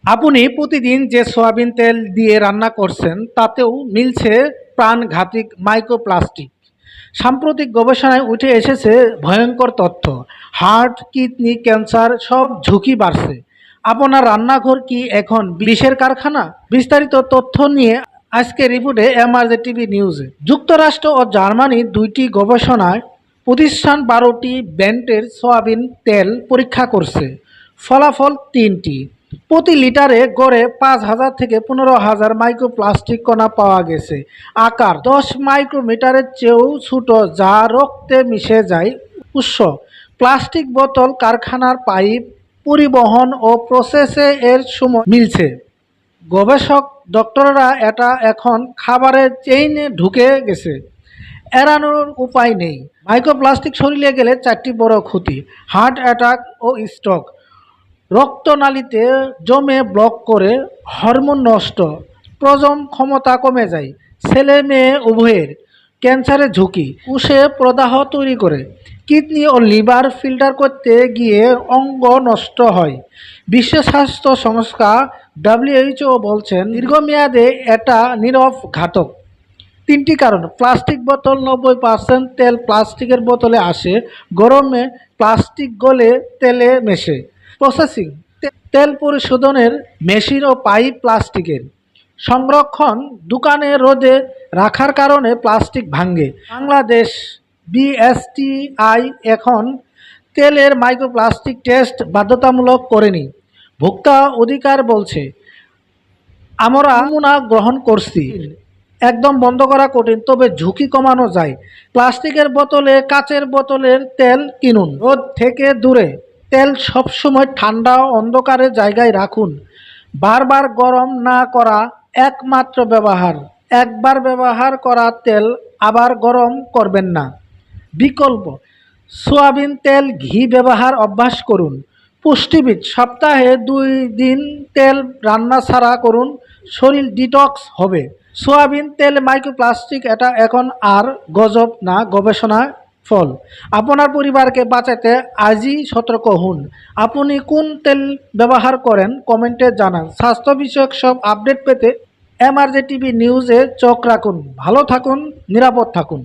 আপনি প্রতিদিন যে সয়াবিন তেল দিয়ে রান্না করছেন তাতেও মিলছে প্রাণঘাতী মাইক্রোপ্লাস্টিক। সাম্প্রতিক গবেষণায় উঠে এসেছে ভয়ঙ্কর তথ্য। হার্ট, কিডনি ক্যান্সার সব ঝুঁকি বাড়ছে। আপনার রান্নাঘর কি এখন বিষের কারখানা? বিস্তারিত তথ্য নিয়ে আজকে রিপোর্টে এমআরজে টিভি নিউজে। যুক্তরাষ্ট্র ও জার্মানি দুইটি গবেষণায় প্রতিষ্ঠান 12টি ব্র্যান্ডের সয়াবিন তেল পরীক্ষা করছে। ফলাফল তিনটি। প্রতি লিটারে গড়ে 5,000 থেকে 15,000 মাইক্রোপ্লাস্টিক কণা পাওয়া গেছে। আকার 10 মাইক্রোমিটারের চেয়েও ছোট, যা রক্তে মিশে যায়। উৎস: প্লাস্টিক বোতল, কারখানার পাইপ, পরিবহন ও প্রসেসে এর সময় মিলছে। গবেষক ডক্টররা এটা এখন খাবারের চেইনে ঢুকে গেছে, এড়ানোর উপায় নেই। মাইক্রোপ্লাস্টিক শরীরে গেলে 4টি বড় ক্ষতি: হার্ট অ্যাটাক ও স্ট্রোক, রক্তনালীতে জমে ব্লক করে, হরমোন নষ্ট, প্রজনন ক্ষমতা কমে যায়, ছেলে মেয়ে উভয়ের, ক্যান্সারের ঝুঁকি, কোষে প্রদাহ তৈরি করে, কিডনি ও লিভার ফিল্টার করতে গিয়ে অঙ্গ নষ্ট হয়। বিশ্ব স্বাস্থ্য সংস্থা WHO বলছেন দীর্ঘমেয়াদে এটা নীরব ঘাতক। 3টি কারণ: প্লাস্টিক বোতল, 90% তেল প্লাস্টিকের বোতলে আসে, গরমে প্লাস্টিক গলে তেলে মেশে, প্রসেসিং, তেল পরিশোধনের মেশিন ও পাইপ প্লাস্টিকের, সংরক্ষণ, দোকানে রোদে রাখার কারণে প্লাস্টিক ভাঙে। বাংলাদেশ BSTI এখন তেলের মাইক্রোপ্লাস্টিক টেস্ট বাধ্যতামূলক করেনি। ভোক্তা অধিকার বলছে আমরা নমুনা গ্রহণ করছি। একদম বন্ধ করা কঠিন, তবে ঝুঁকি কমানো যায়। প্লাস্টিকের বোতলে, কাচের বোতলের তেল কিনুন। রোদ থেকে দূরে। তেল সবসময় ঠান্ডা ও অন্ধকারের জায়গায় রাখুন। বারবার গরম না করা একমাত্র ব্যবহার। একবার ব্যবহার করা তেল আবার গরম করবেন না। বিকল্প: সয়াবিন তেল, ঘি ব্যবহার অভ্যাস করুন। পুষ্টিবিদ: সপ্তাহে 2 দিন তেল রান্না ছাড়া করুন, শরীর ডিটক্স হবে। সয়াবিন তেল মাইক্রোপ্লাস্টিক, এটা এখন আর গজব না, গবেষণার ফল। আপনার পরিবারকে বাঁচাতে আজই সতর্ক হন। আপনি কোন তেল ব্যবহার করেন কমেন্টে জানান। স্বাস্থ্য বিষয়ক সব আপডেট পেতে এমআরজে টিভি নিউজে চোখ রাখুন। ভালো থাকুন, নিরাপদ থাকুন।